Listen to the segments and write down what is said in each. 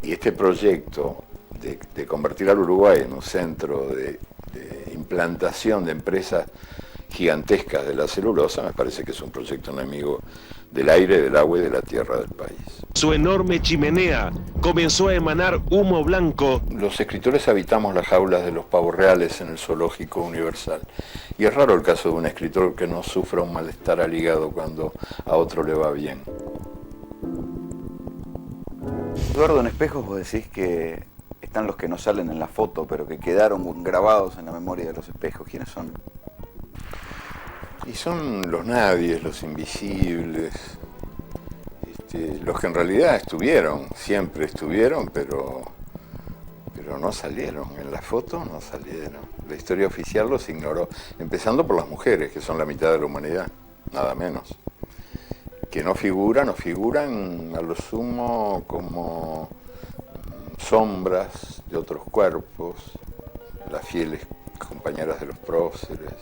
Y este proyecto de convertir al Uruguay en un centro de implantación de empresas gigantescas de la celulosa, me parece que es un proyecto enemigo del aire, del agua y de la tierra del país. Su enorme chimenea comenzó a emanar humo blanco. Los escritores habitamos las jaulas de los pavos reales en el zoológico universal. Y es raro el caso de un escritor que no sufra un malestar al hígado cuando a otro le va bien. Eduardo, en Espejos vos decís que están los que no salen en la foto, pero que quedaron grabados en la memoria de los espejos. ¿Quiénes son? Y son los nadies, los invisibles, los que en realidad estuvieron, siempre estuvieron, pero no salieron, en la foto no salieron. La historia oficial los ignoró, empezando por las mujeres, que son la mitad de la humanidad, nada menos. Que no figuran a lo sumo como sombras de otros cuerpos, las fieles compañeras de los próceres,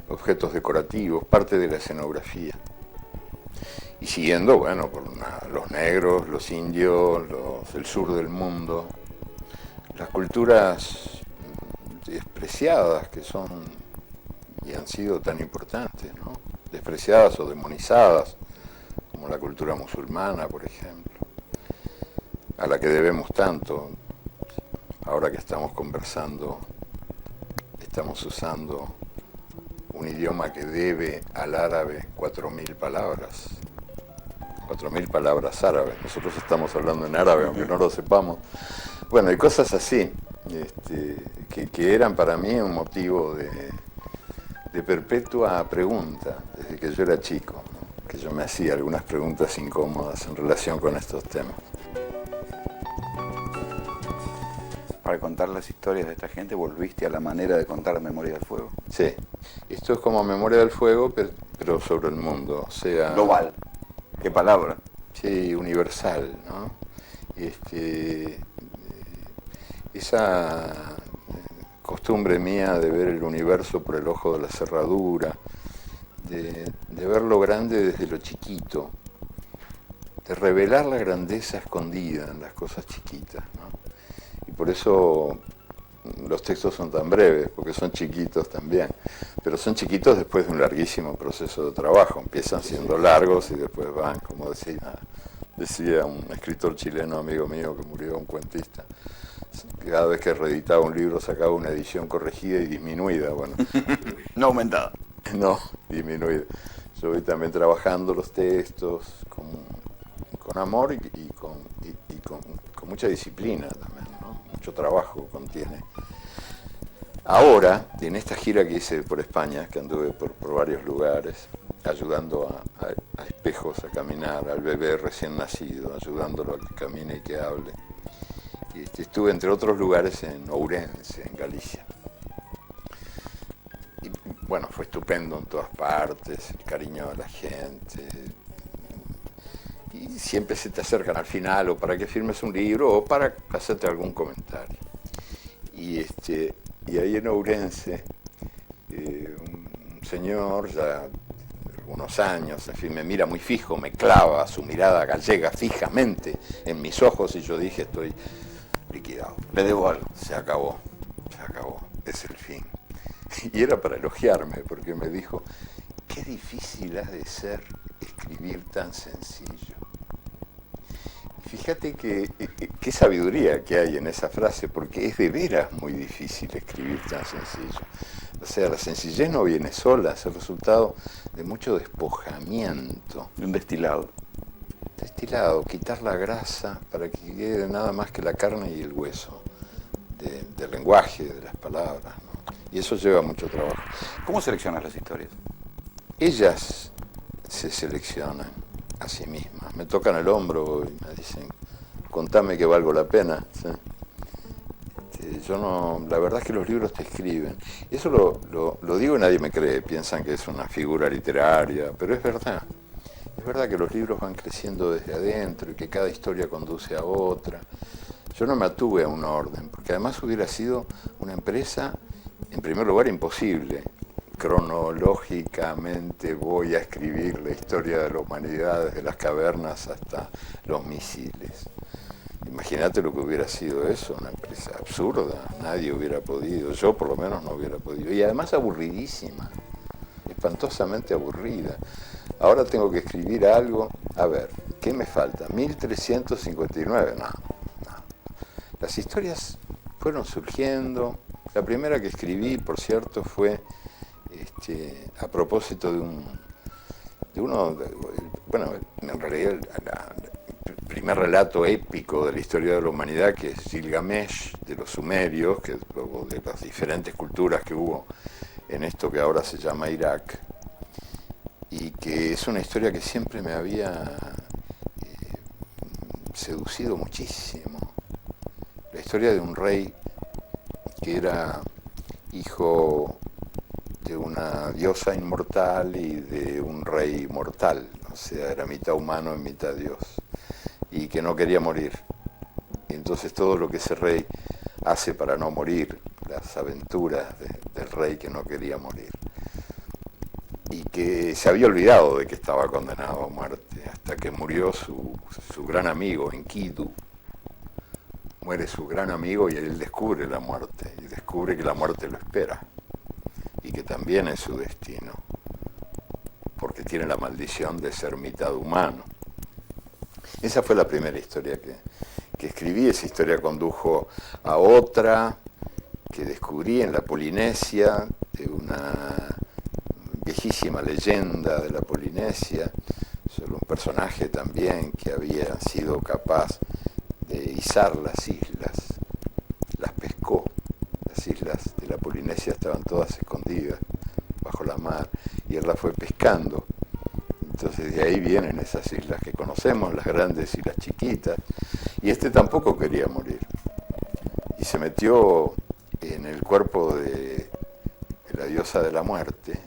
objetos decorativos, parte de la escenografía. Y siguiendo, bueno, por los negros, los indios, el sur del mundo, las culturas despreciadas que son y han sido tan importantes, ¿no? Despreciadas o demonizadas, como la cultura musulmana, por ejemplo, a la que debemos tanto. Ahora que estamos conversando, estamos usando un idioma que debe al árabe 4.000 palabras. 4.000 palabras árabes. Nosotros estamos hablando en árabe, aunque no lo sepamos. Bueno, y cosas así, que eran para mí un motivo de perpetua pregunta, desde que yo era chico, ¿no? Que yo me hacía algunas preguntas incómodas en relación con estos temas. Para contar las historias de esta gente, volviste a la manera de contar Memoria del Fuego. Sí, esto es como Memoria del Fuego, pero sobre el mundo, o sea... Global. ¿Qué palabra? Sí, universal, ¿no? Esa costumbre mía de ver el universo por el ojo de la cerradura, de ver lo grande desde lo chiquito, de revelar la grandeza escondida en las cosas chiquitas, ¿no? Y por eso los textos son tan breves, porque son chiquitos también, pero son chiquitos después de un larguísimo proceso de trabajo. Empiezan siendo largos y después van, como decía un escritor chileno amigo mío que murió, un cuentista, cada vez que reeditaba un libro sacaba una edición corregida y disminuida. Bueno, no aumentada. No, disminuida. Yo voy también trabajando los textos con amor y con mucha disciplina también, ¿no? Mucho trabajo contiene. Ahora, en esta gira que hice por España, que anduve por varios lugares, ayudando a espejos a caminar, al bebé recién nacido, ayudándolo a que camine y que hable. Estuve, entre otros lugares, en Ourense, en Galicia. Y bueno, fue estupendo en todas partes, el cariño de la gente. Y siempre se te acercan al final o para que firmes un libro o para hacerte algún comentario. Y ahí en Ourense, un señor ya de algunos años, en fin, me mira muy fijo, me clava su mirada gallega fijamente en mis ojos y yo dije, estoy liquidado. Le debo algo. Se acabó, es el fin. Y era para elogiarme, porque me dijo, qué difícil ha de ser escribir tan sencillo. Fíjate qué sabiduría que hay en esa frase, porque es de veras muy difícil escribir tan sencillo. O sea, la sencillez no viene sola, es el resultado de mucho despojamiento. Un destilado. Destilado, quitar la grasa para que quede nada más que la carne y el hueso del lenguaje, de las palabras, ¿no? Y eso lleva mucho trabajo. ¿Cómo seleccionas las historias? Ellas se seleccionan a sí mismas. Me tocan el hombro y me dicen, contame que valgo la pena. ¿Sí? Yo no, la verdad es que los libros te escriben. Y eso lo digo y nadie me cree, piensan que es una figura literaria, pero es verdad. Es verdad que los libros van creciendo desde adentro y que cada historia conduce a otra. Yo no me atuve a un orden, porque además hubiera sido una empresa, en primer lugar, imposible. Cronológicamente voy a escribir la historia de la humanidad desde las cavernas hasta los misiles. Imagínate lo que hubiera sido eso, una empresa absurda, nadie hubiera podido, yo por lo menos no hubiera podido. Y además aburridísima, espantosamente aburrida. Ahora tengo que escribir algo, a ver, ¿qué me falta? 1359, no. Las historias fueron surgiendo. La primera que escribí, por cierto, fue a propósito bueno, en realidad el primer relato épico de la historia de la humanidad, que es Gilgamesh, de los sumerios, de las diferentes culturas que hubo en esto que ahora se llama Irak, y que es una historia que siempre me había seducido muchísimo. La historia de un rey que era hijo de una diosa inmortal y de un rey mortal, o sea, era mitad humano y mitad dios, y que no quería morir. Y entonces todo lo que ese rey hace para no morir, las aventuras del rey que no quería morir, y que se había olvidado de que estaba condenado a muerte, hasta que murió su gran amigo Enkidu. Muere su gran amigo y él descubre la muerte, y descubre que la muerte lo espera, y que también es su destino, porque tiene la maldición de ser mitad humano. Esa fue la primera historia que escribí. Esa historia condujo a otra que descubrí en la Polinesia, de una viejísima leyenda de la Polinesia, sobre un personaje también que había sido capaz de izar las islas, las pescó. Las islas de la Polinesia estaban todas escondidas bajo la mar y él las fue pescando. Entonces de ahí vienen esas islas que conocemos, las grandes y las chiquitas, y tampoco quería morir. Y se metió en el cuerpo de la diosa de la muerte,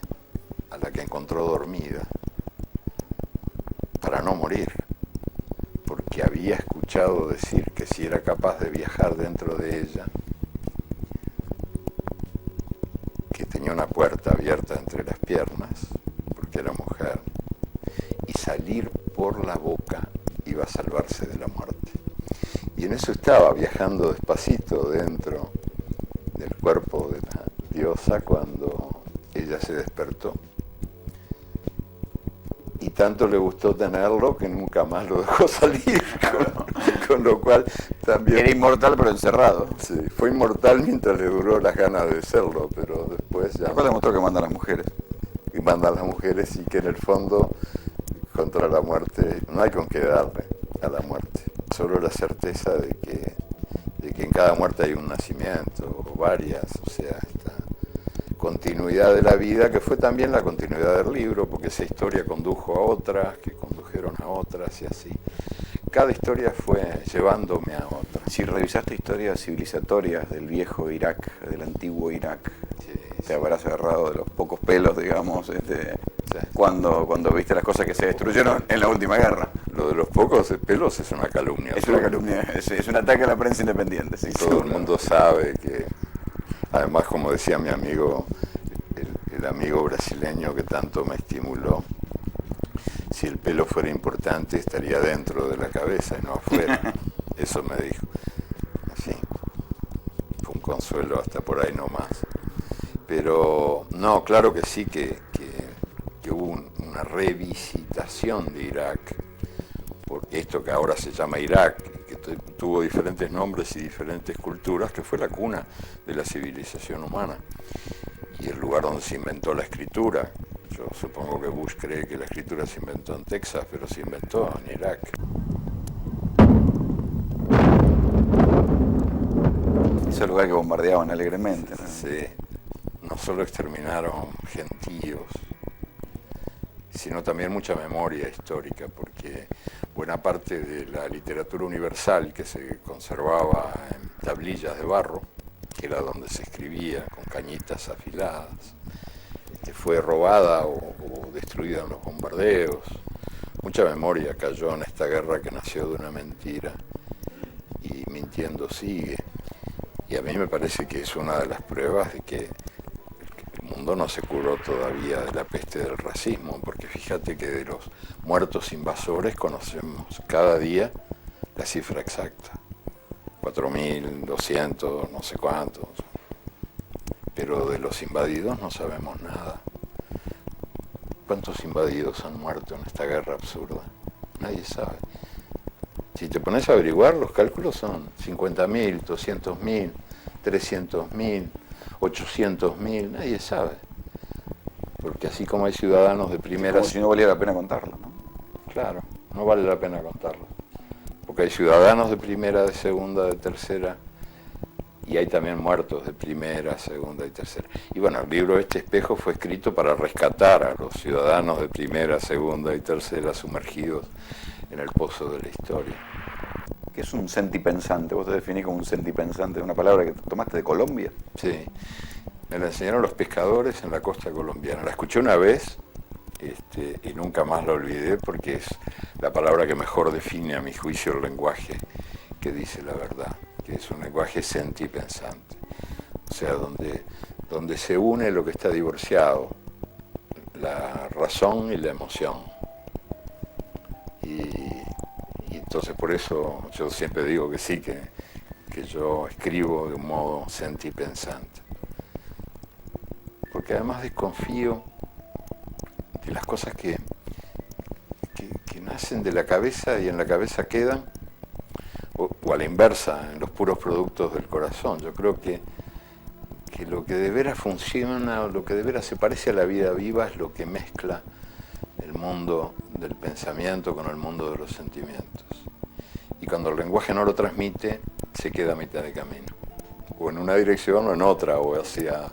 a la que encontró dormida, para no morir, porque había escuchado decir que si era capaz de viajar dentro de ella, que tenía una puerta abierta entre las piernas, porque era mujer, y salir por la boca iba a salvarse de la muerte. Y en eso estaba, viajando despacito dentro del cuerpo de la diosa, cuando ella se despertó. Y tanto le gustó tenerlo que nunca más lo dejó salir, con lo cual también... Era inmortal pero encerrado. Sí, fue inmortal mientras le duró las ganas de serlo, pero después ya... Después demostró que manda a las mujeres. Y manda a las mujeres, y que en el fondo contra la muerte no hay con qué darle a la muerte, solo la certeza de que en cada muerte hay un nacimiento o varias, o sea, esta continuidad de la vida, que fue también la continuidad del libro, porque esa historia condujo a otras, que condujeron a otras, y así. Cada historia fue llevándome a otra. Si revisaste historias civilizatorias del viejo Irak, del antiguo Irak, sí, te habrás agarrado de los pocos pelos, digamos, sí. cuando viste las cosas que se destruyeron en la última guerra. Lo de los pocos pelos es una calumnia. Es una calumnia, es un ataque a la prensa independiente. Sí, todo el mundo sabe que, además, como decía mi amigo, el amigo brasileño que tanto me estimuló, si el pelo fuera importante estaría dentro de la cabeza y no afuera. Eso me dijo. Así, fue un consuelo hasta por ahí nomás. Pero no, claro que sí, que hubo una revisitación de Irak, por esto que ahora se llama Irak, que tuvo diferentes nombres y diferentes culturas, que fue la cuna de la civilización humana y el lugar donde se inventó la escritura. Yo supongo que Bush cree que la escritura se inventó en Texas, pero se inventó en Irak. Es el lugar que bombardeaban alegremente, ¿no? Sí, no solo exterminaron gentíos, sino también mucha memoria histórica, porque buena parte de la literatura universal que se conservaba en tablillas de barro, que era donde se escribía con cañitas afiladas, fue robada o destruida en los bombardeos. Mucha memoria cayó en esta guerra que nació de una mentira y mintiendo sigue. Y a mí me parece que es una de las pruebas de que el mundo no se curó todavía de la peste del racismo, porque fíjate que de los muertos invasores conocemos cada día la cifra exacta. 4.200, no sé cuántos. Pero de los invadidos no sabemos nada. ¿Cuántos invadidos han muerto en esta guerra absurda? Nadie sabe. Si te pones a averiguar, los cálculos son 50.000, 200.000, 300.000, 800.000, nadie sabe. Porque así como hay ciudadanos de primera... Como si no valiera la pena contarlo, ¿no? Claro, no vale la pena contarlo. Porque hay ciudadanos de primera, de segunda, de tercera, y hay también muertos de primera, segunda y tercera. Y bueno, el libro Este espejo fue escrito para rescatar a los ciudadanos de primera, segunda y tercera sumergidos en el pozo de la historia. ¿Qué es un sentipensante? Vos te definís como un sentipensante, una palabra que tomaste de Colombia. Sí, me la enseñaron los pescadores en la costa colombiana. La escuché una vez y nunca más la olvidé porque es la palabra que mejor define a mi juicio el lenguaje que dice la verdad, que es un lenguaje sentipensante. O sea, donde se une lo que está divorciado, la razón y la emoción. Y entonces por eso yo siempre digo que sí, que yo escribo de un modo sentipensante. Porque además desconfío de las cosas que nacen de la cabeza y en la cabeza quedan, o a la inversa, en los puros productos del corazón. Yo creo que lo que de veras funciona, lo que de veras se parece a la vida viva es lo que mezcla el mundo del pensamiento con el mundo de los sentimientos. Y cuando el lenguaje no lo transmite, se queda a mitad de camino. O en una dirección o en otra, o hacia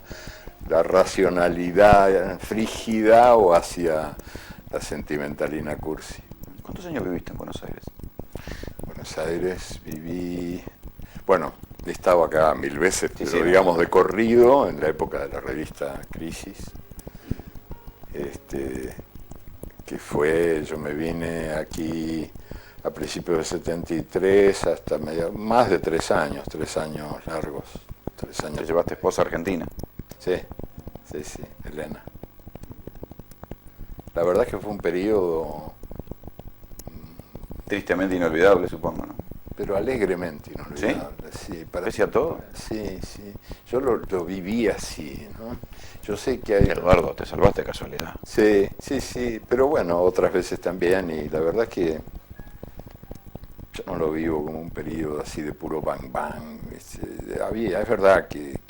la racionalidad frígida o hacia la sentimentalina cursi. ¿Cuántos años viviste en Buenos Aires? Buenos Aires viví, bueno, he estado acá 1000 veces, sí, pero sí, digamos de corrido, en la época de la revista Crisis, que fue, yo me vine aquí a principios del 73 hasta más de 3 años largos. 3 años. ¿Te llevaste esposa argentina? Sí, Elena. La verdad es que fue un periodo... Tristemente inolvidable, supongo, ¿no? Pero alegremente inolvidable. ¿Sí? Sí, ¿Pese a todo? Sí. Yo lo viví así, ¿no? Yo sé que hay... Eduardo, te salvaste de casualidad. Sí, pero bueno, otras veces también, y la verdad es que yo no lo vivo como un periodo así de puro bang bang. Es verdad que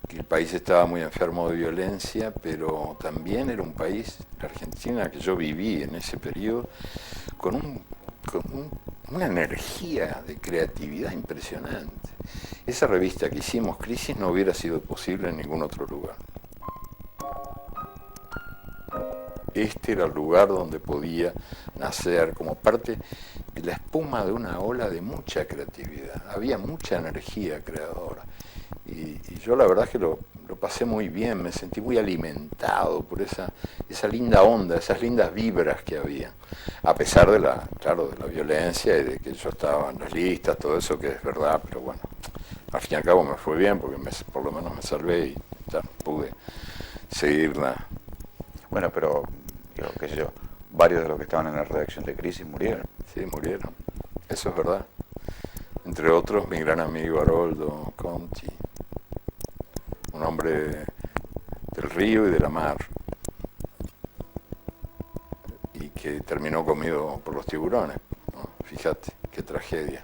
el país estaba muy enfermo de violencia, pero también era un país, la Argentina, que yo viví en ese periodo, con una energía de creatividad impresionante. Esa revista que hicimos, Crisis, no hubiera sido posible en ningún otro lugar. Este era el lugar donde podía nacer como parte de la espuma de una ola de mucha creatividad. Había mucha energía creadora. Y yo la verdad es que lo pasé muy bien, me sentí muy alimentado por esa linda onda, esas lindas vibras que había. A pesar de la violencia y de que yo estaba en las listas, todo eso que es verdad, pero bueno, al fin y al cabo me fue bien porque por lo menos me salvé y pude seguirla. Bueno, pero, qué sé yo, varios de los que estaban en la redacción de Crisis murieron. Sí, murieron, eso es verdad. Entre otros, mi gran amigo Haroldo Conti, un hombre del río y de la mar, y que terminó comido por los tiburones, ¿no? Fíjate, qué tragedia.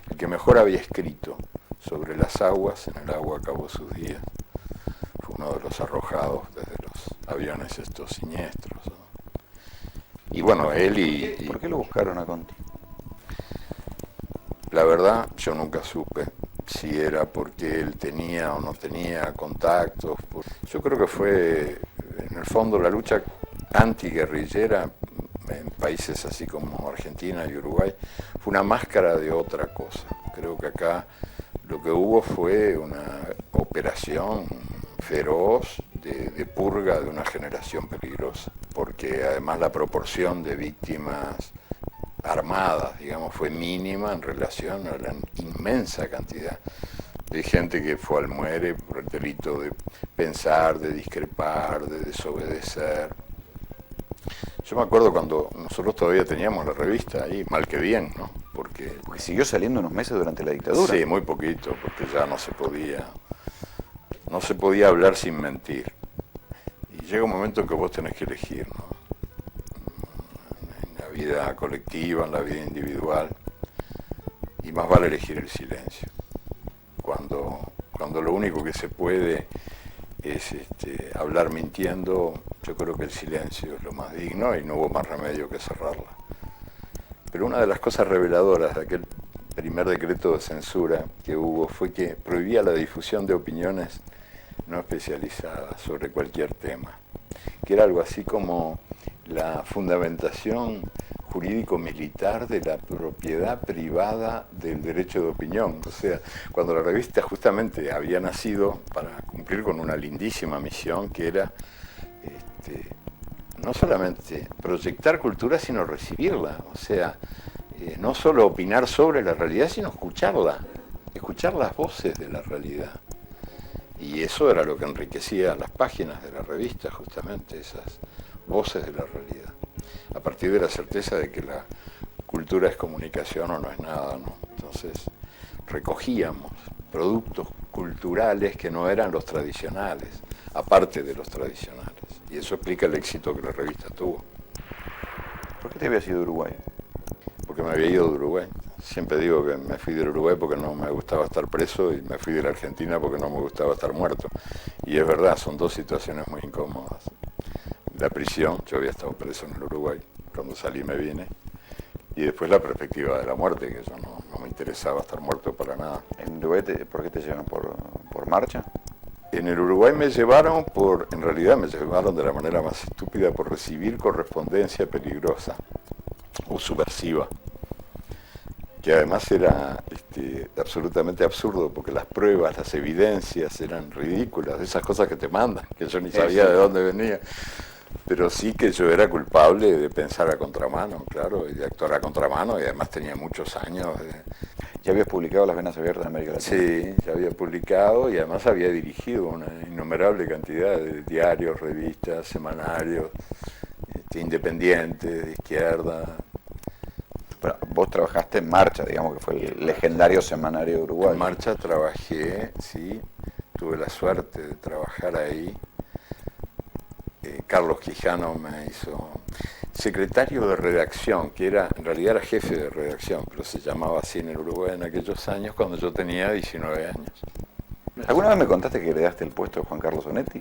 El que mejor había escrito sobre las aguas, en el agua acabó sus días. Fue uno de los arrojados desde los aviones estos siniestros, ¿no? Y bueno, él y... ¿Por qué lo buscaron a Conti? La verdad, yo nunca supe si era porque él tenía o no tenía contactos. Yo creo que fue, en el fondo, la lucha antiguerrillera en países así como Argentina y Uruguay, fue una máscara de otra cosa. Creo que acá lo que hubo fue una operación feroz de purga de una generación peligrosa, porque además la proporción de víctimas armadas, digamos, fue mínima en relación a la inmensa cantidad de gente que fue al muere por el delito de pensar, de discrepar, de desobedecer. Yo me acuerdo cuando nosotros todavía teníamos la revista ahí, mal que bien, ¿no? Porque Porque siguió saliendo unos meses durante la dictadura. Sí, muy poquito, porque ya no se podía hablar sin mentir. Y llega un momento en que vos tenés que elegir, ¿no? En la vida colectiva, en la vida individual, y más vale elegir el silencio. Cuando lo único que se puede es hablar mintiendo, yo creo que el silencio es lo más digno y no hubo más remedio que cerrarla. Pero una de las cosas reveladoras de aquel primer decreto de censura que hubo fue que prohibía la difusión de opiniones no especializadas sobre cualquier tema, que era algo así como la fundamentación jurídico-militar de la propiedad privada del derecho de opinión. O sea, cuando la revista justamente había nacido para cumplir con una lindísima misión que era no solamente proyectar cultura, sino recibirla. O sea, no solo opinar sobre la realidad, sino escucharla, escuchar las voces de la realidad. Y eso era lo que enriquecía las páginas de la revista, justamente, esas voces de la realidad. A partir de la certeza de que la cultura es comunicación o no es nada, ¿no? Entonces, recogíamos productos culturales que no eran los tradicionales, aparte de los tradicionales. Y eso explica el éxito que la revista tuvo. ¿Por qué te habías ido de Uruguay? Porque me había ido de Uruguay. Siempre digo que me fui del Uruguay porque no me gustaba estar preso y me fui de la Argentina porque no me gustaba estar muerto. Y es verdad, son dos situaciones muy incómodas. La prisión, yo había estado preso en el Uruguay, cuando salí me vine. Y después la perspectiva de la muerte, que yo no me interesaba estar muerto para nada. ¿En Uruguay por qué te llevan? ¿Por marcha? En el Uruguay me llevaron en realidad me llevaron de la manera más estúpida por recibir correspondencia peligrosa o subversiva, que además era absolutamente absurdo, porque las pruebas, las evidencias eran ridículas, esas cosas que te mandan, que yo ni sabía de dónde venía. Pero sí que yo era culpable de pensar a contramano, claro, y de actuar a contramano, y además tenía muchos años. ¿Ya habías publicado Las Venas Abiertas de América Latina? Sí, ya había publicado y además había dirigido una innumerable cantidad de diarios, revistas, semanarios, independientes, de izquierda. Pero vos trabajaste en Marcha, digamos que fue el legendario semanario de Uruguay. En Marcha trabajé, sí, tuve la suerte de trabajar ahí. Carlos Quijano me hizo secretario de redacción, que en realidad era jefe de redacción, pero se llamaba así en el Uruguay en aquellos años, cuando yo tenía 19 años. ¿Alguna vez me contaste que heredaste el puesto de Juan Carlos Onetti?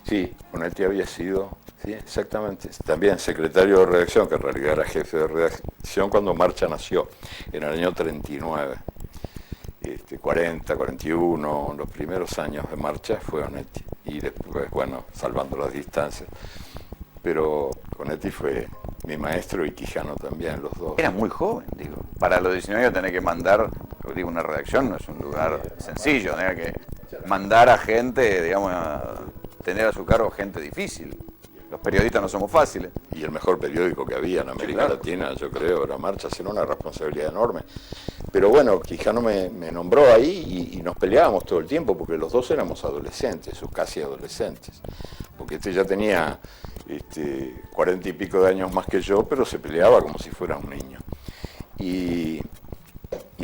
Sí, Onetti había sido, sí, exactamente, también secretario de redacción, que en realidad era jefe de redacción cuando Marcha nació, en el año 39. 40, 41, los primeros años de Marcha fue Onetti. Y después, bueno, salvando las distancias. Pero Onetti fue mi maestro y Quijano también, los dos. Era muy joven, digo. Para los 19 años tener que mandar, digo, una redacción no es un lugar sencillo, tener que mandar a gente, digamos, a tener a su cargo gente difícil. Los periodistas no somos fáciles. Y el mejor periódico que había en América Latina, yo creo, era Marcha, era una responsabilidad enorme. Pero bueno, Quijano me nombró ahí y nos peleábamos todo el tiempo porque los dos éramos adolescentes, o casi adolescentes. Porque ya tenía 40 y pico de años más que yo, pero se peleaba como si fuera un niño. Y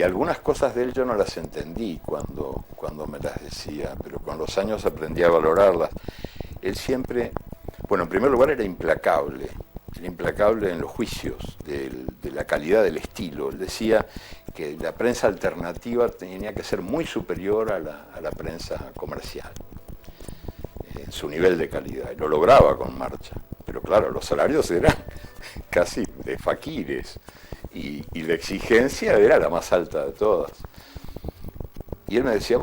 algunas cosas de él yo no las entendí cuando me las decía, pero con los años aprendí a valorarlas. Él siempre, bueno, en primer lugar era implacable en los juicios de la calidad del estilo. Él decía que la prensa alternativa tenía que ser muy superior a la prensa comercial en su nivel de calidad, y lo lograba con Marcha. Pero claro, los salarios eran casi de faquires y la exigencia era la más alta de todas. Y él me decía,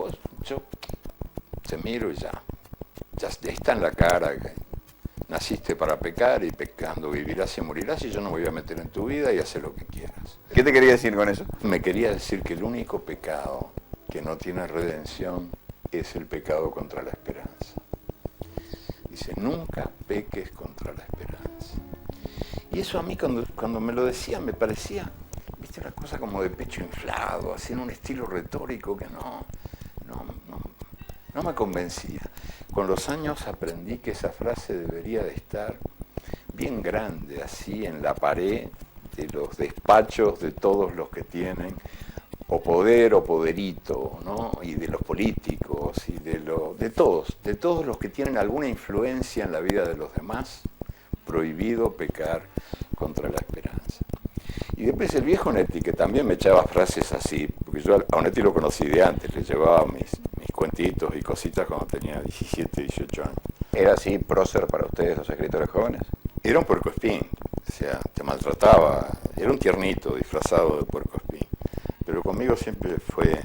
yo te miro y ya está en la cara que naciste para pecar y pecando vivirás y morirás, y yo no me voy a meter en tu vida y hacer lo que quieras. ¿Qué te quería decir con eso? Me quería decir que el único pecado que no tiene redención es el pecado contra la esperanza. Dice, nunca peques contra la esperanza. Y eso a mí cuando me lo decía me parecía, viste, una cosa como de pecho inflado, así en un estilo retórico que no me convencía. Con los años aprendí que esa frase debería de estar bien grande, así en la pared los despachos de todos los que tienen o poder o poderito, ¿no? Y de los políticos y de todos los que tienen alguna influencia en la vida de los demás, prohibido pecar contra la esperanza. Y después el viejo Onetti, que también me echaba frases así, porque yo a Onetti lo conocí de antes, le llevaba mis cuentitos y cositas cuando tenía 17, 18 años. ¿Era así prócer para ustedes, los escritores jóvenes? Era un puercoespín, o sea, te maltrataba, era un tiernito disfrazado de puercoespín, pero conmigo siempre fue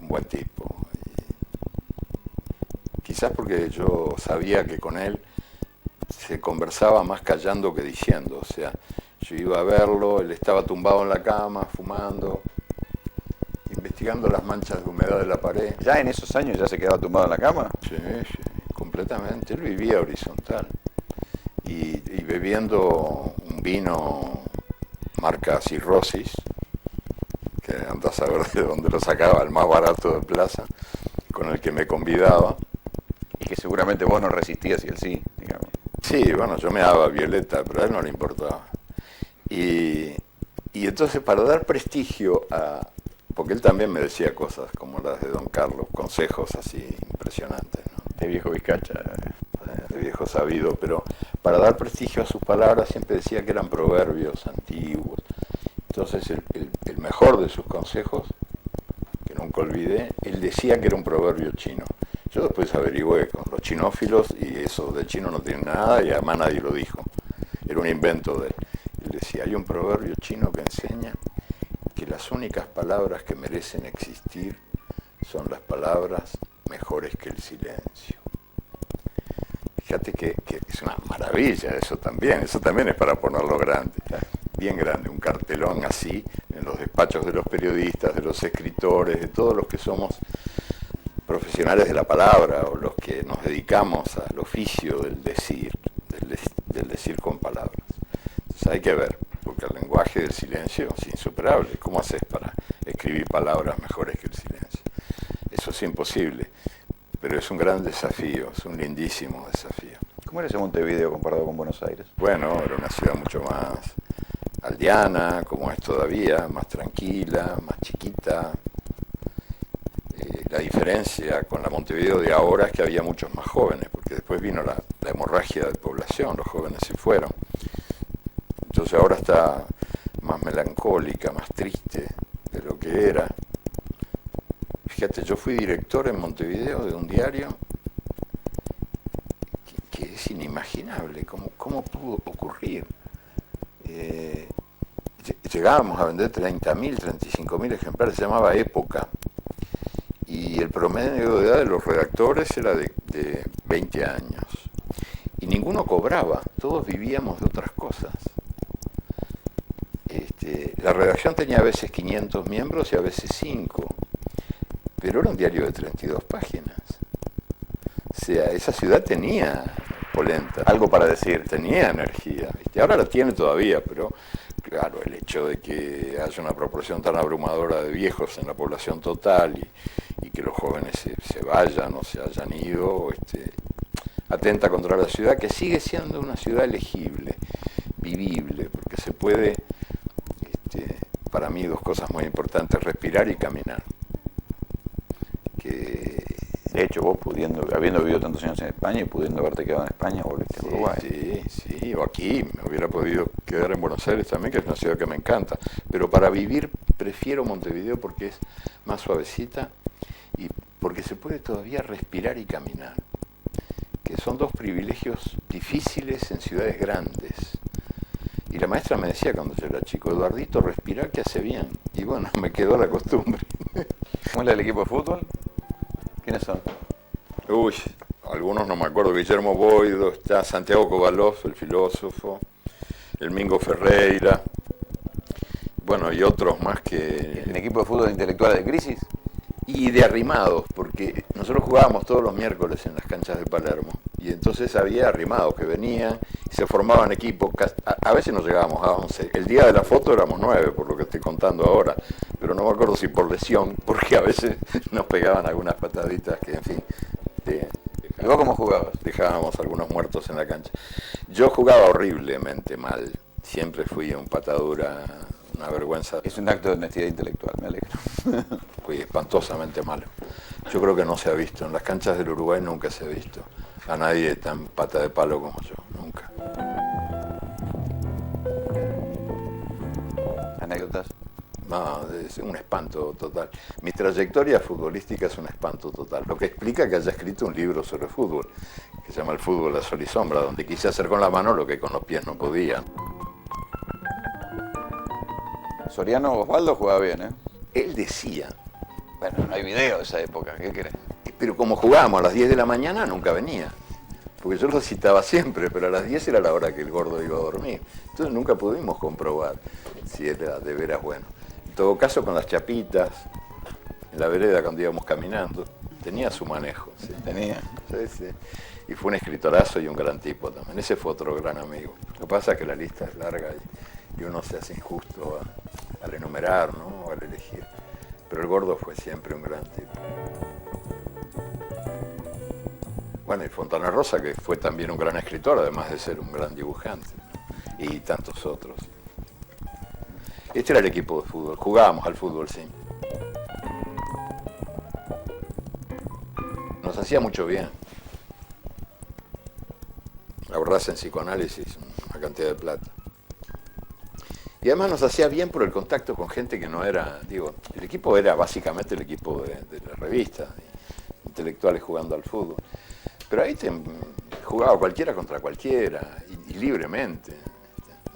un buen tipo. Y quizás porque yo sabía que con él se conversaba más callando que diciendo, o sea, yo iba a verlo, él estaba tumbado en la cama, fumando, investigando las manchas de humedad de la pared. ¿Ya en esos años ya se quedaba tumbado en la cama? Sí, completamente, él vivía horizontal. Y bebiendo un vino marca Cirrosis, que anda a saber de dónde lo sacaba, el más barato de Plaza, con el que me convidaba. Y que seguramente vos no resistías y él sí, digamos. Sí, bueno, yo me daba violeta, pero a él no le importaba. Y entonces para dar prestigio a... Porque él también me decía cosas como las de Don Carlos, consejos así impresionantes, ¿no? De viejo Vizcacha. De viejo sabido, pero para dar prestigio a sus palabras siempre decía que eran proverbios antiguos. Entonces el mejor de sus consejos, que nunca olvidé, él decía que era un proverbio chino. Yo después averigüé con los chinófilos y eso de chino no tiene nada y además nadie lo dijo. Era un invento de él. Él decía, hay un proverbio chino que enseña que las únicas palabras que merecen existir son las palabras mejores que el silencio. Fíjate que es una maravilla eso también es para ponerlo grande, bien grande, un cartelón así en los despachos de los periodistas, de los escritores, de todos los que somos profesionales de la palabra o los que nos dedicamos al oficio del decir con palabras. Entonces hay que ver, porque el lenguaje del silencio es insuperable. ¿Cómo haces para escribir palabras mejores que el silencio? Eso es imposible. Pero es un gran desafío, es un lindísimo desafío. ¿Cómo era ese Montevideo comparado con Buenos Aires? Bueno, era una ciudad mucho más aldeana, como es todavía, más tranquila, más chiquita. La diferencia con la Montevideo de ahora es que había muchos más jóvenes, porque después vino la hemorragia de población, los jóvenes se fueron. Entonces ahora está más melancólica, más triste de lo que era. Fíjate, yo fui director en Montevideo de un diario que es inimaginable, ¿cómo pudo ocurrir? Llegábamos a vender 30.000, 35.000 ejemplares, se llamaba Época, y el promedio de edad de los redactores era de 20 años, y ninguno cobraba, todos vivíamos de otras cosas. La redacción tenía a veces 500 miembros y a veces 5. Pero era un diario de 32 páginas. O sea, esa ciudad tenía polenta. Algo para decir. Tenía energía. ¿Viste? Ahora la tiene todavía, pero claro, el hecho de que haya una proporción tan abrumadora de viejos en la población total y que los jóvenes se vayan o se hayan ido, atenta contra la ciudad, que sigue siendo una ciudad elegible, vivible, porque se puede, para mí, dos cosas muy importantes, respirar y caminar. De hecho, vos habiendo vivido tantos años en España y pudiendo haberte quedado en España, volviste a Uruguay. Sí, o aquí, me hubiera podido quedar en Buenos Aires también, que es una ciudad que me encanta, pero para vivir prefiero Montevideo porque es más suavecita y porque se puede todavía respirar y caminar, que son dos privilegios difíciles en ciudades grandes. Y la maestra me decía cuando yo era chico, Eduardito, respirá que hace bien. Y bueno, me quedó la costumbre. ¿Cómo es el equipo de fútbol? ¿Quiénes son? Uy, algunos no me acuerdo. Guillermo Boido, está Santiago Kovalov, el filósofo, el Mingo Ferreira, bueno, y otros más que... ¿El equipo de fútbol intelectual de Crisis? Y de arrimados, porque nosotros jugábamos todos los miércoles en las canchas de Palermo, y entonces había arrimados que venían, y se formaban equipos, a veces nos llegábamos a 11, el día de la foto éramos 9, por lo que estoy contando ahora, pero no me acuerdo si por lesión, porque a veces nos pegaban algunas pataditas que, en fin, ¿Y vos cómo jugabas? Dejábamos algunos muertos en la cancha. Yo jugaba horriblemente mal, siempre fui un patadura, una vergüenza. Es un acto de honestidad intelectual, me alegro. Fui espantosamente malo. Yo creo que no se ha visto, en las canchas del Uruguay nunca se ha visto a nadie tan pata de palo como yo, nunca. ¿Anécdotas? No, es un espanto total. Mi trayectoria futbolística es un espanto total, lo que explica que haya escrito un libro sobre fútbol, que se llama El fútbol a sol y sombra, donde quise hacer con la mano lo que con los pies no podía. Soriano Osvaldo jugaba bien, ¿eh? Él decía, Bueno, no hay video de esa época, ¿qué querés? pero como jugábamos a las 10 de la mañana nunca venía, porque yo lo citaba siempre, pero a las 10 era la hora que el gordo iba a dormir. Entonces nunca pudimos comprobar si era de veras bueno. En todo caso, con las chapitas, en la vereda cuando íbamos caminando, tenía su manejo. ¿Sí? Tenía. Sí, sí. Y fue un escritorazo y un gran tipo también. Ese fue otro gran amigo. Lo que pasa es que la lista es larga y uno se hace injusto al enumerar, ¿no? O al elegir. Pero el gordo fue siempre un gran tipo. Bueno, y Fontana Rosa, que fue también un gran escritor, además de ser un gran dibujante, ¿no? Y tantos otros. Este era el equipo de fútbol, jugábamos al fútbol, sí. Nos hacía mucho bien. Ahorrarse en psicoanálisis una cantidad de plata. Y además nos hacía bien por el contacto con gente que no era, digo, el equipo era básicamente el equipo de la revista, intelectuales jugando al fútbol. Pero ahí jugaba cualquiera contra cualquiera, y libremente.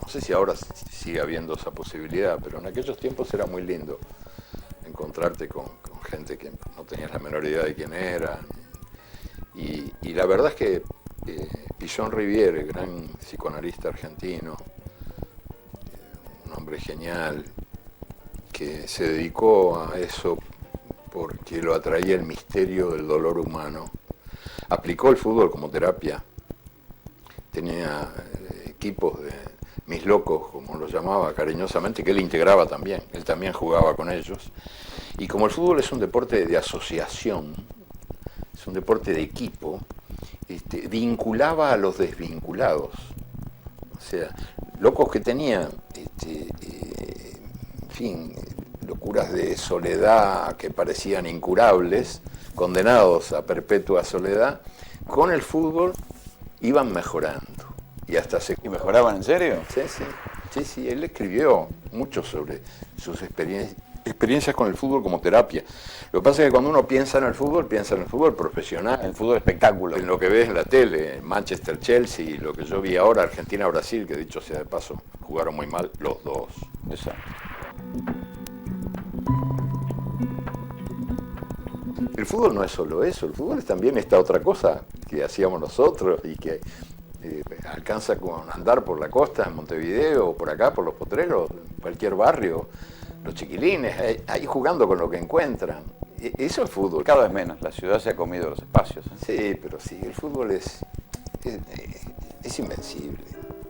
No sé si ahora sigue habiendo esa posibilidad, pero en aquellos tiempos era muy lindo encontrarte con gente que no tenías la menor idea de quién era. Y la verdad es que Pillon Riviere, gran psicoanalista argentino, un hombre genial, que se dedicó a eso porque lo atraía el misterio del dolor humano, aplicó el fútbol como terapia. Tenía equipos de mis locos, como los llamaba cariñosamente, que él integraba también, él también jugaba con ellos. Y como el fútbol es un deporte de asociación, es un deporte de equipo, vinculaba a los desvinculados. O sea, locos que tenían, en fin, locuras de soledad que parecían incurables, condenados a perpetua soledad, con el fútbol iban mejorando. ¿Y mejoraban en serio? Sí, él escribió mucho sobre sus experiencias con el fútbol como terapia. Lo que pasa es que cuando uno piensa en el fútbol profesional. El fútbol espectáculo. En lo que ves en la tele, Manchester-Chelsea, lo que yo vi ahora, Argentina-Brasil, que dicho sea de paso, jugaron muy mal los dos. Exacto. El fútbol no es solo eso, el fútbol es también esta otra cosa que hacíamos nosotros y que alcanza con andar por la costa en Montevideo o por acá, por los Potreros, en cualquier barrio, los chiquilines, ahí jugando con lo que encuentran. Eso es fútbol. Cada vez menos, la ciudad se ha comido los espacios. Sí, pero sí, el fútbol es invencible.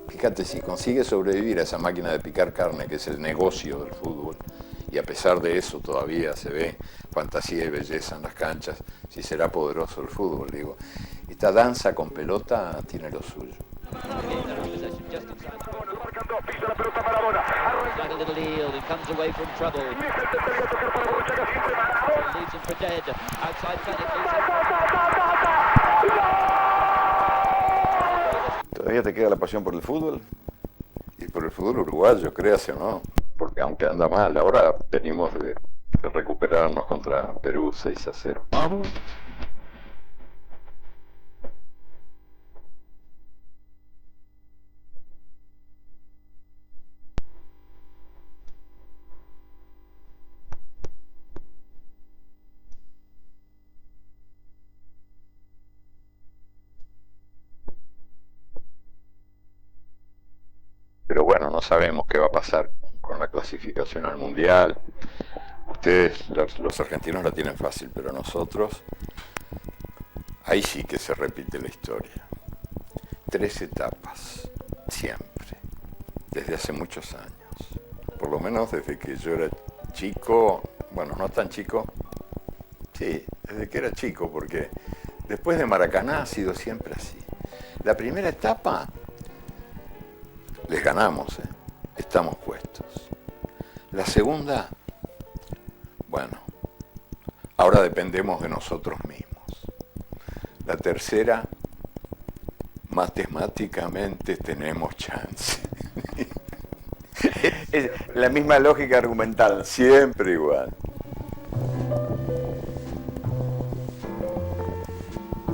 Fíjate, si consigue sobrevivir a esa máquina de picar carne que es el negocio del fútbol, y a pesar de eso todavía se ve fantasía y belleza en las canchas, si será poderoso el fútbol, digo. Esta danza con pelota tiene lo suyo. ¿Todavía te queda la pasión por el fútbol? Y por el fútbol uruguayo, créase o no, porque aunque anda mal, ahora venimos de recuperarnos contra Perú 6-0. Vamos. Pero bueno, no sabemos qué va a pasar con la clasificación al Mundial. Ustedes, los argentinos, la tienen fácil, pero nosotros, ahí sí que se repite la historia. 3 etapas, siempre, desde hace muchos años. Por lo menos desde que yo era chico, bueno, no tan chico, sí, desde que era chico, porque después de Maracaná ha sido siempre así. La primera etapa les ganamos, estamos puestos. La segunda, bueno, ahora dependemos de nosotros mismos. La tercera, matemáticamente tenemos chance. Es la misma lógica argumental. Siempre igual.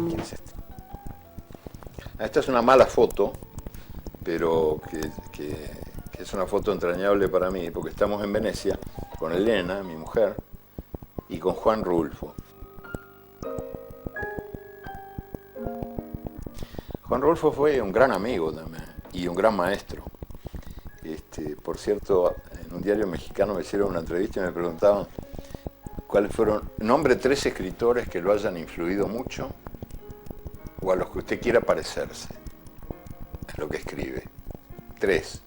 ¿Quién es este? Esta es una mala foto, pero que es una foto entrañable para mí, porque estamos en Venecia con Elena, mi mujer, y con Juan Rulfo. Juan Rulfo fue un gran amigo también y un gran maestro. Por cierto, en un diario mexicano me hicieron una entrevista y me preguntaban cuáles fueron, nombre 3 escritores que lo hayan influido mucho o a los que usted quiera parecerse en lo que escribe. 3.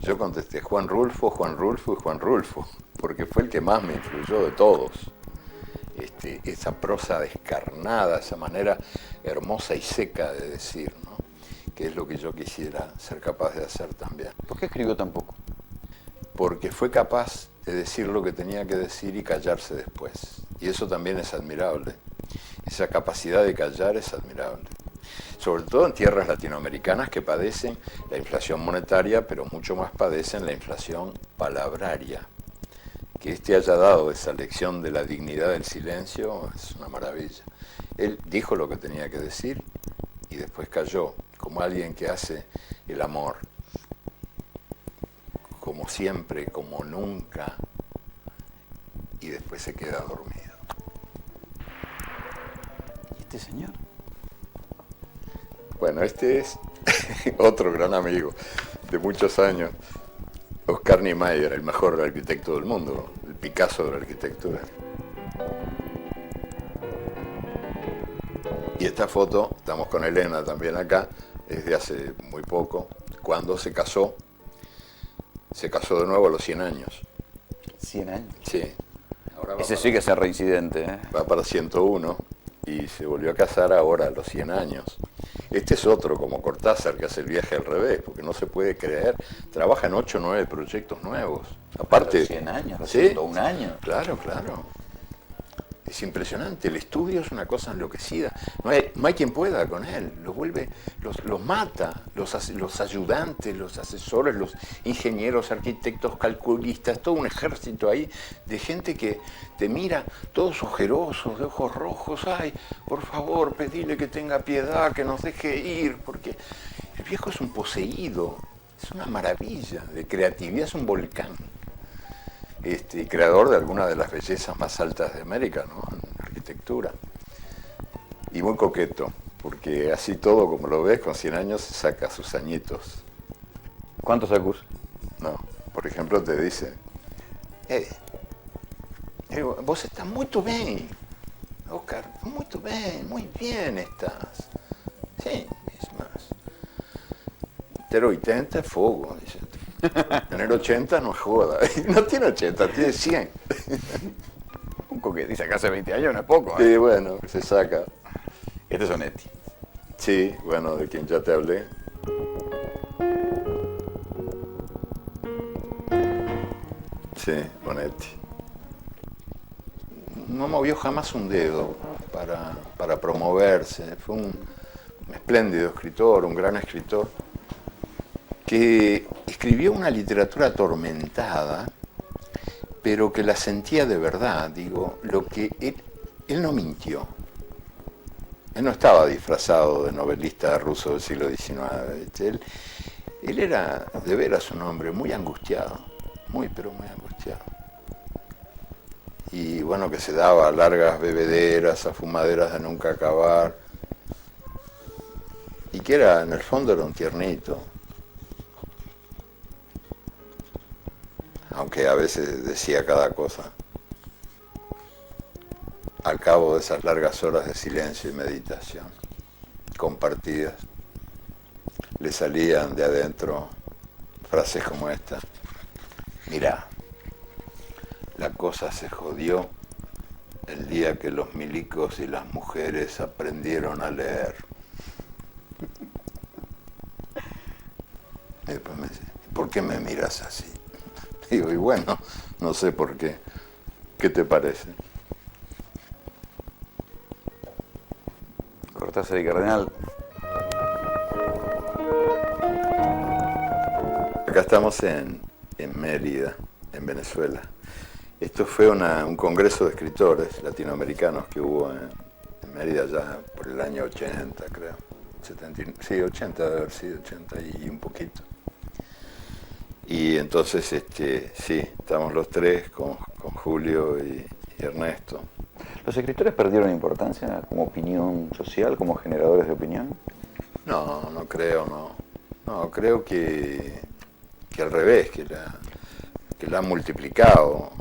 Yo contesté Juan Rulfo, Juan Rulfo y Juan Rulfo, porque fue el que más me influyó de todos. Esa prosa descarnada, esa manera hermosa y seca de decir, ¿no? Que es lo que yo quisiera ser capaz de hacer también. ¿Por qué escribió tan poco? Porque fue capaz de decir lo que tenía que decir y callarse después. Y eso también es admirable. Esa capacidad de callar es admirable. Sobre todo en tierras latinoamericanas que padecen la inflación monetaria, pero mucho más padecen la inflación palabraria. Que haya dado esa lección de la dignidad del silencio es una maravilla. Él dijo lo que tenía que decir y después calló, como alguien que hace el amor, como siempre, como nunca, y después se queda dormido. ¿Y este señor? Bueno, este es otro gran amigo de muchos años, Oscar Niemeyer, el mejor arquitecto del mundo, el Picasso de la arquitectura. Y esta foto, estamos con Elena también acá, es de hace muy poco, cuando se casó de nuevo a los 100 años. ¿100 años? Sí. Ahora Ese sí que es reincidente, ¿eh? Va para 101 y se volvió a casar ahora a los 100 años. Este es otro, como Cortázar, que hace el viaje al revés, porque no se puede creer. Trabaja en 8 o 9 proyectos nuevos. Aparte, ¿Los 100 años? ¿Los ¿sí? 101 años? Claro, claro. Es impresionante, el estudio es una cosa enloquecida. No hay quien pueda con él, los vuelve, los mata, los ayudantes, los asesores, los ingenieros, arquitectos, calculistas, todo un ejército ahí de gente que te mira, todos ojerosos, de ojos rojos. Ay, por favor, pedile que tenga piedad, que nos deje ir, porque el viejo es un poseído, es una maravilla de creatividad, es un volcán. Creador de algunas de las bellezas más altas de América, ¿no? En arquitectura. Y muy coqueto, porque así todo, como lo ves, con 100 años saca sus añitos. ¿Cuántos acusa? No, por ejemplo, te dice, vos estás muy bien, Oscar, muy bien estás. Sí, es más. Tener 80 es fuego, dice. Tener 80 no es joda. No tiene 80, tiene 100. Un coquete, dice que hace 20 años no es poco, ¿eh? Sí, bueno, se saca. Este es Onetti. Sí, bueno, de quien ya te hablé. Sí, Bonetti. No movió jamás un dedo para promoverse. Fue un espléndido escritor, un gran escritor, que escribió una literatura atormentada, pero que la sentía de verdad. Digo, lo que él no mintió. Él no estaba disfrazado de novelista ruso del siglo XIX. Él era de veras un hombre muy angustiado, pero muy angustiado. Y bueno, que se daba a largas bebederas, a fumaderas de nunca acabar. Y que en el fondo era un tiernito. Aunque a veces decía cada cosa. Al cabo de esas largas horas de silencio y meditación compartidas, le salían de adentro frases como esta: mirá, la cosa se jodió el día que los milicos y las mujeres aprendieron a leer. Y después me dice, ¿por qué me miras así? Digo, y bueno, no sé por qué. ¿Qué te parece? Cortázar y Cardenal. Acá estamos en Mérida, en Venezuela. Esto fue un congreso de escritores latinoamericanos que hubo en Mérida ya por el año 80, creo. sí, 80 debe haber sido, 80 y un poquito. Y entonces, sí, estamos los tres con Julio y Ernesto. ¿Los escritores perdieron importancia como opinión social, como generadores de opinión? No, no creo, no. No, creo que al revés, que la han multiplicado.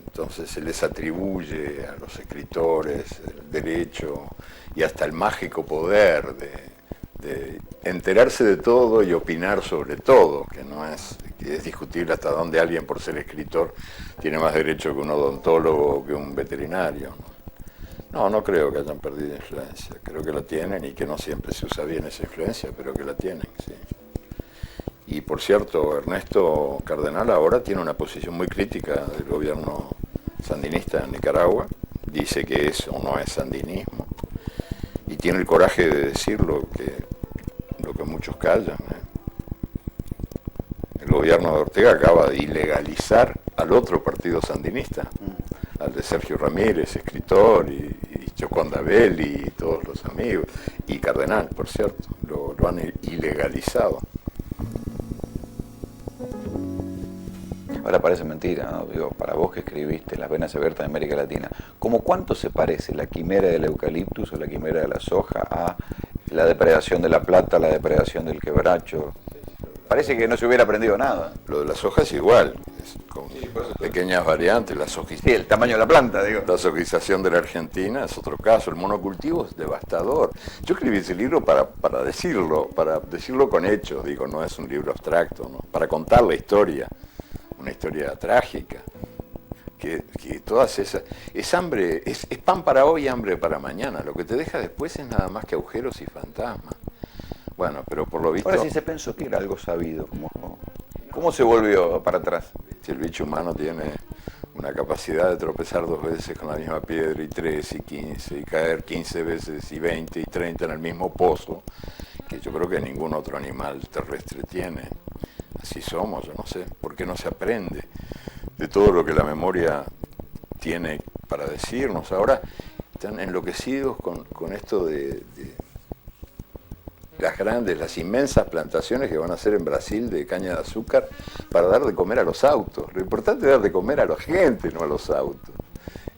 Entonces se les atribuye a los escritores el derecho y hasta el mágico poder de enterarse de todo y opinar sobre todo, que es discutible hasta dónde alguien por ser escritor tiene más derecho que un odontólogo o que un veterinario, ¿no? No creo que hayan perdido influencia, creo que la tienen y que no siempre se usa bien esa influencia, pero que la tienen, sí. Y por cierto, Ernesto Cardenal ahora tiene una posición muy crítica del gobierno sandinista en Nicaragua, dice que eso no es sandinismo, y tiene el coraje de decir lo que muchos callan. El gobierno de Ortega acaba de ilegalizar al otro partido sandinista, al de Sergio Ramírez, escritor, y Gioconda Belli, y todos los amigos, y Cardenal, por cierto, lo han ilegalizado. Ahora parece mentira, ¿no? Digo, para vos que escribiste Las venas abiertas de América Latina, ¿cómo cuánto se parece la quimera del eucaliptus o la quimera de la soja a la depredación de la plata, la depredación del quebracho? Parece que no se hubiera aprendido nada. Lo de la soja es igual, con pequeñas variantes. Sí, el tamaño de la planta, digo. La sojización de la Argentina es otro caso, el monocultivo es devastador. Yo escribí ese libro para decirlo con hechos, digo, no es un libro abstracto, ¿no? Para contar la historia, una historia trágica. Que todas esas, es hambre, es pan para hoy y hambre para mañana. Lo que te deja después es nada más que agujeros y fantasmas. Bueno, pero por lo visto... Ahora sí se pensó que era algo sabido. ¿Cómo se volvió para atrás? Si el bicho humano tiene una capacidad de tropezar 2 veces con la misma piedra, y 3, y 15, y caer 15 veces, y 20, y 30 en el mismo pozo, que yo creo que ningún otro animal terrestre tiene. Así somos, yo no sé. ¿Por qué no se aprende de todo lo que la memoria tiene para decirnos? Ahora están enloquecidos con esto de las inmensas plantaciones que van a hacer en Brasil de caña de azúcar para dar de comer a los autos. Lo importante es dar de comer a la gente, no a los autos.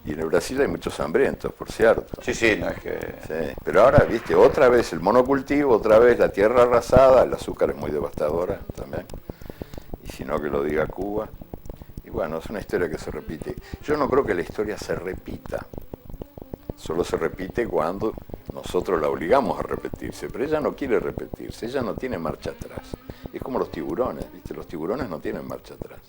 Y en el Brasil hay muchos hambrientos, por cierto. Sí, no es que... Sí, pero ahora, viste, otra vez el monocultivo, otra vez la tierra arrasada, el azúcar es muy devastadora también. Y si no, que lo diga Cuba. Y bueno, es una historia que se repite. Yo no creo que la historia se repita. Solo se repite cuando nosotros la obligamos a repetirse, pero ella no quiere repetirse, ella no tiene marcha atrás. Es como los tiburones, ¿viste? Los tiburones no tienen marcha atrás.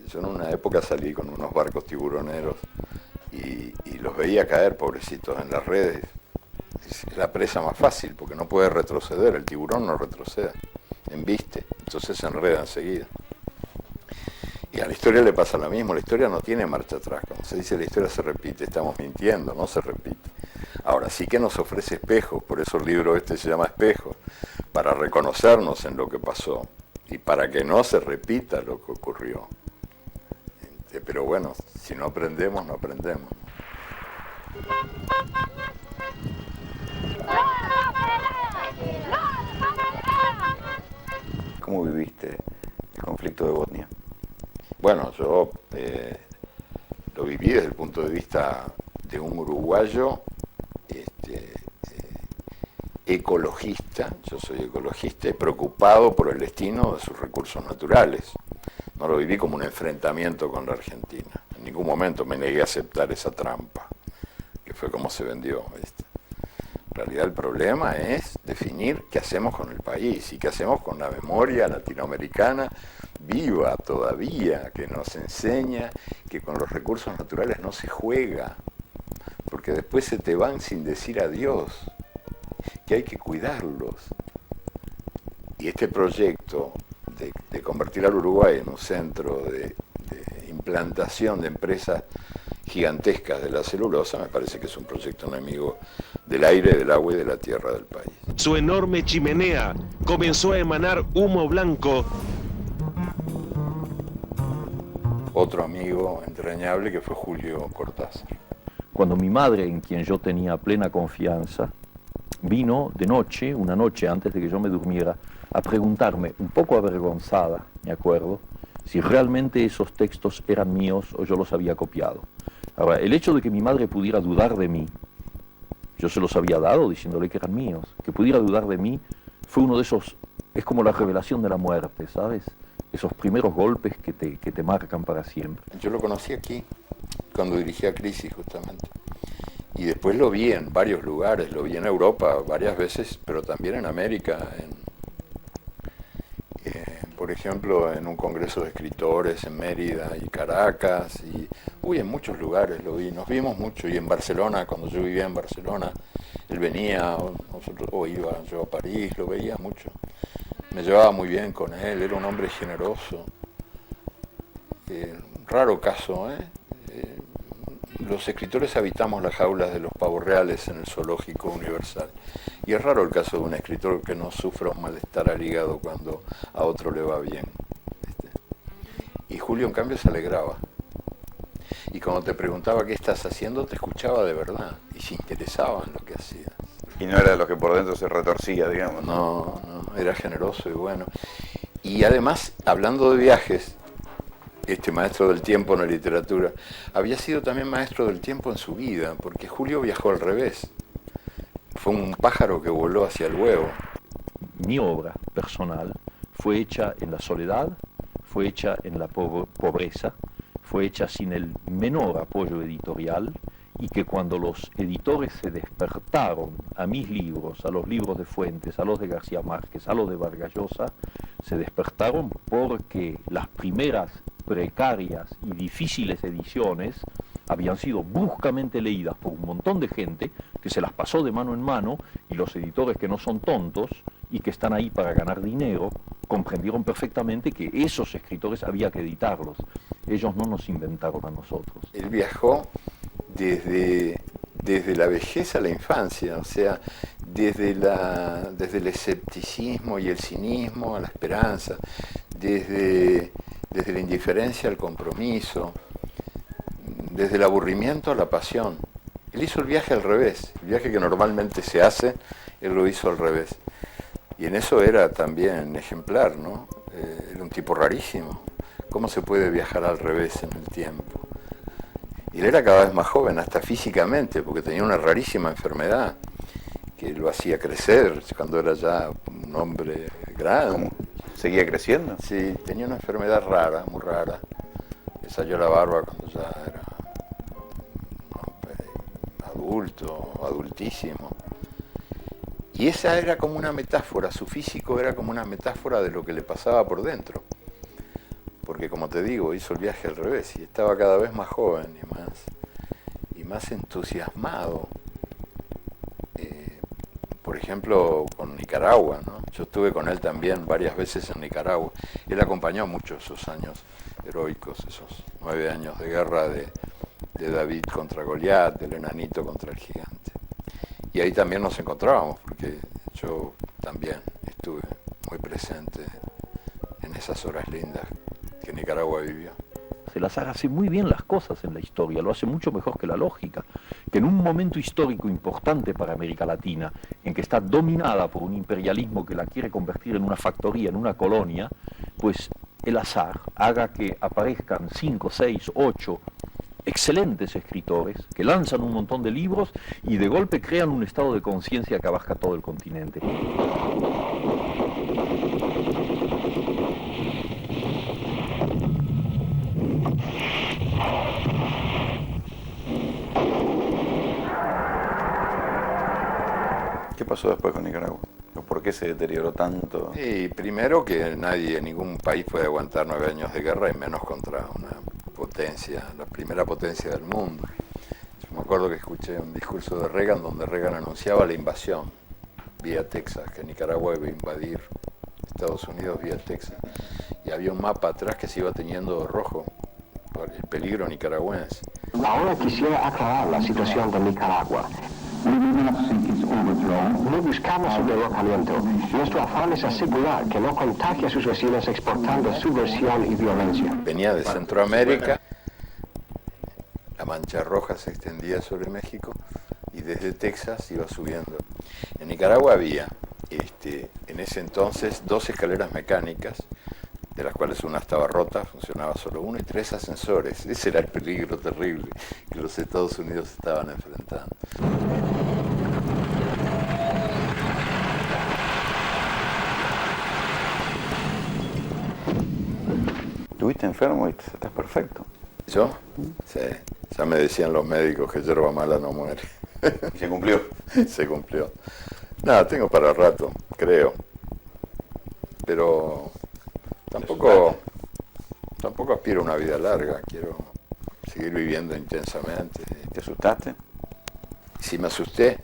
Yo en una época salí con unos barcos tiburoneros y los veía caer, pobrecitos, en las redes. Es la presa más fácil porque no puede retroceder, el tiburón no retrocede, embiste, entonces se enreda enseguida. Y a la historia le pasa lo mismo, la historia no tiene marcha atrás. Cuando se dice la historia se repite, estamos mintiendo, no se repite. Ahora sí que nos ofrece espejos, por eso el libro se llama Espejos, para reconocernos en lo que pasó y para que no se repita lo que ocurrió. Pero bueno, si no aprendemos, no aprendemos. ¿Cómo viviste el conflicto de Bosnia? Bueno, yo lo viví desde el punto de vista de un uruguayo ecologista. Yo soy ecologista y preocupado por el destino de sus recursos naturales. No lo viví como un enfrentamiento con la Argentina. En ningún momento me negué a aceptar esa trampa, que fue como se vendió, ¿viste? En realidad el problema es definir qué hacemos con el país y qué hacemos con la memoria latinoamericana viva todavía, que nos enseña que con los recursos naturales no se juega, porque después se te van sin decir adiós, que hay que cuidarlos. Y este proyecto de convertir al Uruguay en un centro de implantación de empresas gigantescas de la celulosa, me parece que es un proyecto enemigo del aire, del agua y de la tierra del país. Su enorme chimenea comenzó a emanar humo blanco. Otro amigo entrañable que fue Julio Cortázar. Cuando mi madre, en quien yo tenía plena confianza, vino de noche, una noche antes de que yo me durmiera, a preguntarme, un poco avergonzada, me acuerdo, si realmente esos textos eran míos o yo los había copiado. Ahora, el hecho de que mi madre pudiera dudar de mí, yo se los había dado diciéndole que eran míos, que pudiera dudar de mí, fue uno de esos, es como la revelación de la muerte, ¿sabes? Esos primeros golpes que te marcan para siempre. Yo lo conocí aquí, cuando dirigía Crisis justamente. Y después lo vi en varios lugares, lo vi en Europa varias veces, pero también en América, por ejemplo, en un congreso de escritores en Mérida y Caracas, y en muchos lugares lo vi, nos vimos mucho, y en Barcelona, cuando yo vivía en Barcelona, él venía, o iba yo a París, lo veía mucho, me llevaba muy bien con él, era un hombre generoso, raro caso, los escritores habitamos las jaulas de los pavos reales en el zoológico universal. Y es raro el caso de un escritor que no sufra un malestar al hígado cuando a otro le va bien. Y Julio, en cambio, se alegraba. Y cuando te preguntaba qué estás haciendo, te escuchaba de verdad y se interesaba en lo que hacías. Y no era de los que por dentro se retorcía, digamos. No, era generoso y bueno. Y además, hablando de viajes, este maestro del tiempo en la literatura, había sido también maestro del tiempo en su vida, porque Julio viajó al revés. Fue un pájaro que voló hacia el huevo. Mi obra personal fue hecha en la soledad, fue hecha en la pobreza, fue hecha sin el menor apoyo editorial, y que cuando los editores se despertaron a mis libros, a los libros de Fuentes, a los de García Márquez, a los de Vargas Llosa, se despertaron porque las primeras precarias y difíciles ediciones habían sido bruscamente leídas por un montón de gente que se las pasó de mano en mano, y los editores, que no son tontos y que están ahí para ganar dinero, comprendieron perfectamente que esos escritores había que editarlos. Ellos no nos inventaron a nosotros. Él viajó desde la vejez a la infancia, o sea, desde el escepticismo y el cinismo a la esperanza, desde la indiferencia al compromiso, desde el aburrimiento a la pasión. Él hizo el viaje al revés, el viaje que normalmente se hace, él lo hizo al revés. Y en eso era también ejemplar, ¿no? Era un tipo rarísimo. ¿Cómo se puede viajar al revés en el tiempo? Y él era cada vez más joven, hasta físicamente, porque tenía una rarísima enfermedad que lo hacía crecer cuando era ya un hombre grande. ¿Cómo? ¿Seguía creciendo? Sí, tenía una enfermedad rara, muy rara. Le salió la barba cuando ya era adulto, adultísimo. Y esa era como una metáfora, su físico era como una metáfora de lo que le pasaba por dentro. Porque como te digo, hizo el viaje al revés y estaba cada vez más joven y más entusiasmado. Por ejemplo, con Nicaragua, ¿no? Yo estuve con él también varias veces en Nicaragua. Él acompañó mucho esos años heroicos, esos 9 años de guerra de David contra Goliat, del enanito contra el gigante. Y ahí también nos encontrábamos, porque yo también estuve muy presente en esas horas lindas que Nicaragua vivió. Salazar hace muy bien las cosas en la historia, lo hace mucho mejor que la lógica, que en un momento histórico importante para América Latina, en que está dominada por un imperialismo que la quiere convertir en una factoría, en una colonia, pues el azar haga que aparezcan 5, 6, 8 excelentes escritores que lanzan un montón de libros y de golpe crean un estado de conciencia que abarca todo el continente. ¿Qué pasó después con Nicaragua? ¿Por qué se deterioró tanto? Y primero que ningún país puede aguantar 9 años de guerra, y menos contra una potencia, la primera potencia del mundo. Yo me acuerdo que escuché un discurso de Reagan donde Reagan anunciaba la invasión vía Texas, que Nicaragua iba a invadir Estados Unidos vía Texas, y había un mapa atrás que se iba teñiendo rojo por el peligro nicaragüense. Ahora quisiera aclarar la situación de Nicaragua. No buscamos su derrocamiento. Nuestro afán es asegurar que no contagie a sus vecinos exportando subversión y violencia. Venía de Centroamérica, la mancha roja se extendía sobre México y desde Texas iba subiendo. En Nicaragua había, en ese entonces, 2 escaleras mecánicas, de las cuales una estaba rota, funcionaba solo uno, y 3 ascensores. Ese era el peligro terrible que los Estados Unidos estaban enfrentando. ¿Estuviste enfermo y estás perfecto? ¿Yo? Sí. Ya me decían los médicos que yerba mala no muere. ¿Y se cumplió? Se cumplió. Nada, tengo para rato, creo. Pero tampoco aspiro a una vida larga. Quiero seguir viviendo intensamente. ¿Te asustaste? Si me asusté,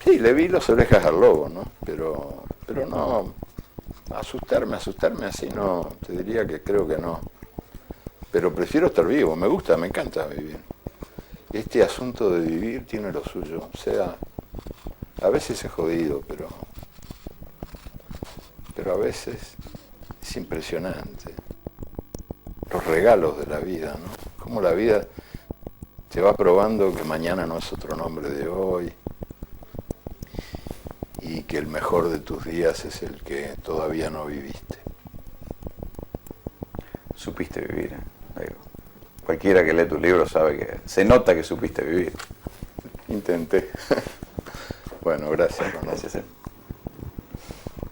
sí, le vi las orejas al lobo, ¿no? Pero no, asustarme así no, te diría que creo que no. Pero prefiero estar vivo, me gusta, me encanta vivir. Este asunto de vivir tiene lo suyo, o sea, a veces es jodido, pero a veces es impresionante. Los regalos de la vida, ¿no? Cómo la vida te va probando que mañana no es otro nombre de hoy y que el mejor de tus días es el que todavía no viviste. Supiste vivir, Digo, cualquiera que lee tu libro sabe que se nota que supiste vivir. Intenté. Bueno, gracias. Gracias.